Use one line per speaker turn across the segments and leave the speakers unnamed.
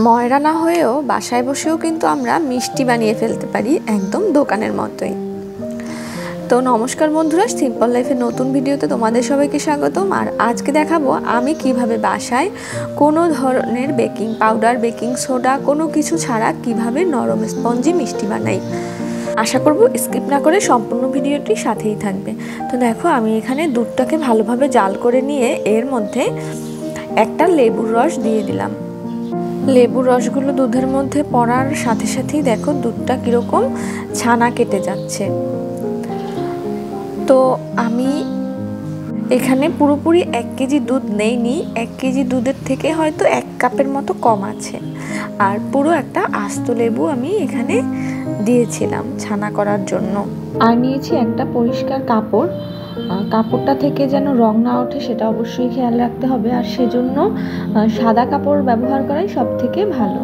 ময়রা না হয়েও বাসায় বসেও কিন্তু আমরা মিষ্টি বানিয়ে ফেলতে পারি একদম দোকানের মতোই। তো নমস্কার বন্ধুরা, সিম্পল লাইফের নতুন ভিডিওতে তোমাদের সবাইকে স্বাগতম। আর আজকে দেখাবো আমি কিভাবে বাসায় কোনো ধরনের বেকিং পাউডার, বেকিং সোডা কোনো কিছু ছাড়া কিভাবে নরম স্পঞ্জি মিষ্টি বানাই। আশা করব স্কিপ না করে সম্পূর্ণ ভিডিওটি সাথেই থাকবে। তো দেখো, আমি এখানে দুধটাকে ভালোভাবে জাল করে নিয়ে এর মধ্যে একটা লেবুর রস দিয়ে দিলাম। লেবুর রসগুলো দুধের মধ্যে পড়ার সাথে সাথেই দেখো দুধটা কীরকম ছানা কেটে যাচ্ছে। তো আমি এখানে পুরোপুরি 1 কেজি দুধ নেইনি, 1 কেজি দুধের থেকে হয়তো 1 কাপের মতো কম আছে। আর পুরো একটা আস্ত লেবু আমি এখানে দিয়েছিলাম ছানা করার জন্য। আর নিয়েছি একটা পরিষ্কার কাপড়, কাপড়টা থেকে যেন রং না ওঠে সেটা অবশ্যই খেয়াল রাখতে হবে। আর সেজন্য সাদা কাপড় ব্যবহার করাই সব থেকে ভালো।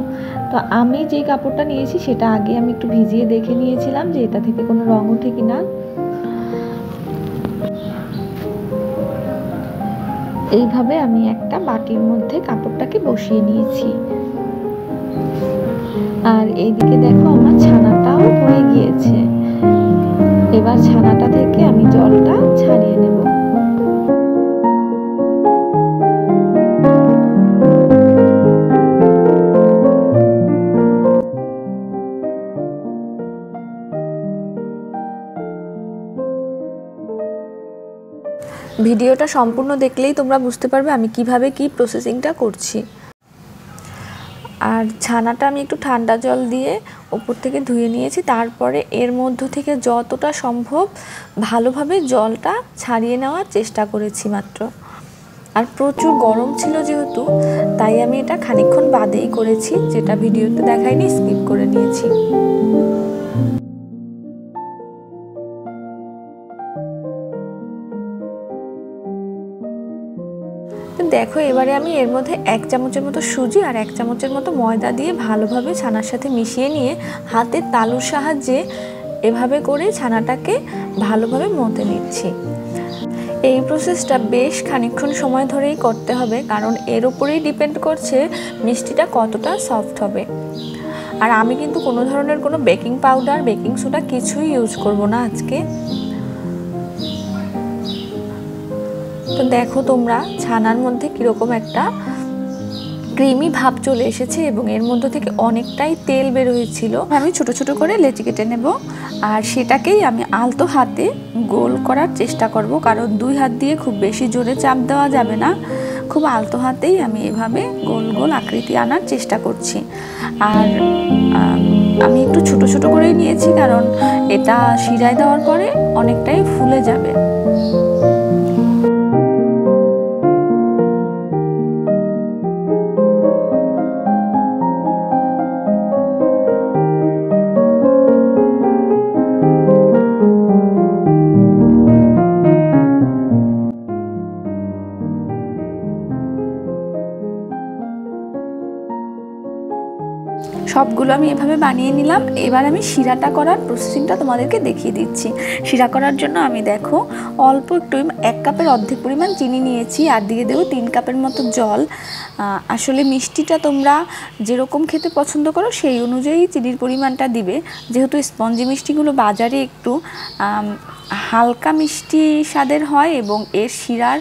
তো আমি যে কাপড়টা নিয়েছি সেটা আগে আমি একটু ভিজিয়ে দেখে নিয়েছিলাম যে এটা থেকে কোনো রং ওঠে কিনা। এইভাবে আমি একটা বাটির মধ্যে কাপড়টাকে বসিয়ে নিয়েছি। আর এইদিকে দেখো আমার ছানাটাও হয়ে গিয়েছে। এবার ছানাটা থেকে আমি জলটা ছাড়িয়ে নেব। ভিডিওটা সম্পূর্ণ দেখলেই তোমরা বুঝতে পারবে আমি কিভাবে কি প্রসেসিংটা করছি। আর ছানাটা আমি একটু ঠান্ডা জল দিয়ে উপর থেকে ধুয়ে নিয়েছি। তারপরে এর মধ্য থেকে যতটা সম্ভব ভালোভাবে জলটা ছাড়িয়ে নেওয়ার চেষ্টা করেছি মাত্র। আর প্রচুর গরম ছিল যেহেতু, তাই আমি এটা খানিকক্ষণ বাদেই করেছি, যেটা ভিডিওতে দেখাইনি, স্কিপ করে নিয়েছি। দেখো, এবারে আমি এর মধ্যে 1 চামচের মতো সুজি আর 1 চামচের মতো ময়দা দিয়ে ভালোভাবে ছানার সাথে মিশিয়ে নিয়ে হাতের তালুর সাহায্যে এভাবে করে ছানাটাকে ভালোভাবে মথে নিচ্ছি। এই প্রসেসটা বেশ খানিকক্ষণ সময় ধরেই করতে হবে, কারণ এর উপরেই ডিপেন্ড করছে মিষ্টিটা কতটা সফট হবে। আর আমি কিন্তু কোনো ধরনের কোনো বেকিং পাউডার, বেকিং সোডা কিছুই ইউজ করব না আজকে। তো দেখো তোমরা ছানার মধ্যে কীরকম একটা ক্রিমি ভাব চলে এসেছে এবং এর মধ্যে থেকে অনেকটাই তেল বের হয়েছিল। আমি ছোট ছোট করে লেচি কেটে নেব আর সেটাকেই আমি আলতো হাতে গোল করার চেষ্টা করব, কারণ 2 হাত দিয়ে খুব বেশি জোরে চাপ দেওয়া যাবে না। খুব আলতো হাতেই আমি এভাবে গোল গোল আকৃতি আনার চেষ্টা করছি। আর আমি একটু ছোট ছোট করেই নিয়েছি, কারণ এটা শিরায় দেওয়ার পরে অনেকটাই ফুলে যাবে। সবগুলো আমি এভাবে বানিয়ে নিলাম। এবার আমি শিরাটা করার প্রসেসিংটা তোমাদেরকে দেখিয়ে দিচ্ছি। শিরা করার জন্য আমি দেখো অল্প একটু 1 কাপের অর্ধেক পরিমাণ চিনি নিয়েছি আর দিয়ে দেবো 3 কাপের মতো জল। আসলে মিষ্টিটা তোমরা যেরকম খেতে পছন্দ করো সেই অনুযায়ী চিনির পরিমাণটা দিবে। যেহেতু স্পঞ্জি মিষ্টিগুলো বাজারে একটু হালকা মিষ্টি স্বাদের হয় এবং এর শিরার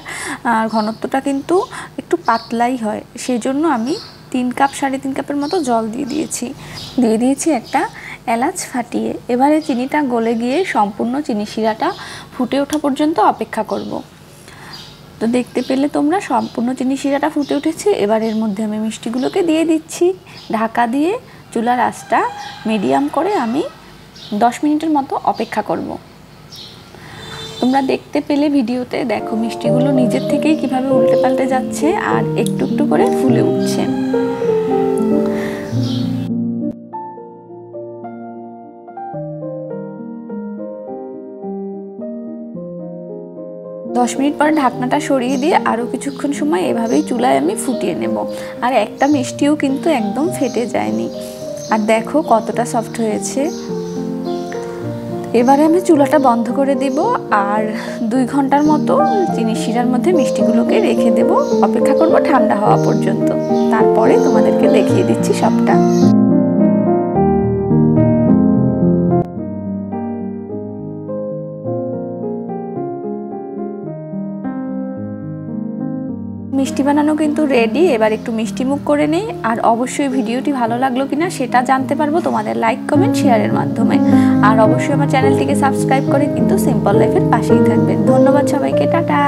ঘনত্বটা কিন্তু একটু পাতলাই হয়, সেই জন্য আমি 3 কাপ 3.5 কাপের মতো জল দিয়ে দিয়েছি একটা এলাচ ফাটিয়ে। এবারে চিনিটা গলে গিয়ে সম্পূর্ণ চিনি শিরাটা ফুটে ওঠা পর্যন্ত অপেক্ষা করব। তো দেখতে পেলে তোমরা সম্পূর্ণ চিনি শিরাটা ফুটে উঠেছে। এবার এর মধ্যে আমি মিষ্টিগুলোকে দিয়ে দিচ্ছি। ঢাকা দিয়ে চুলার আঁচটা মিডিয়াম করে আমি 10 মিনিটের মতো অপেক্ষা করব। তোমরা দেখতে পেলে ভিডিওতে দেখো মিষ্টিগুলো নিজের থেকেই কিভাবে উল্টে পাল্টে যাচ্ছে আর একটু একটু করে ফুলে উঠছে। দশ মিনিট পরে ঢাকনাটা সরিয়ে দিয়ে আরও কিছুক্ষণ সময় এভাবেই চুলায় আমি ফুটিয়ে নেব। আর একটা মিষ্টিও কিন্তু একদম ফেটে যায়নি। আর দেখো কতটা সফট হয়েছে। এবারে আমি চুলাটা বন্ধ করে দেব আর 2 ঘন্টার মতো চিনি শিরার মধ্যে মিষ্টিগুলোকে রেখে দেব। অপেক্ষা করব ঠান্ডা হওয়া পর্যন্ত, তারপরে তোমাদেরকে দেখিয়ে দিচ্ছি সবটা। মিষ্টি বানানো কিন্তু রেডি। এবার একটু মিষ্টি মুখ করে নেই। আর অবশ্যই ভিডিওটি ভালো লাগলো কিনা সেটা জানতে পারবো তোমাদের লাইক, কমেন্ট, শেয়ারের মাধ্যমে। আর অবশ্যই আমার চ্যানেলটিকে সাবস্ক্রাইব করে কিন্তু সিম্পল লাইফের পাশেই থাকবেন। ধন্যবাদ সবাইকে, টাটা।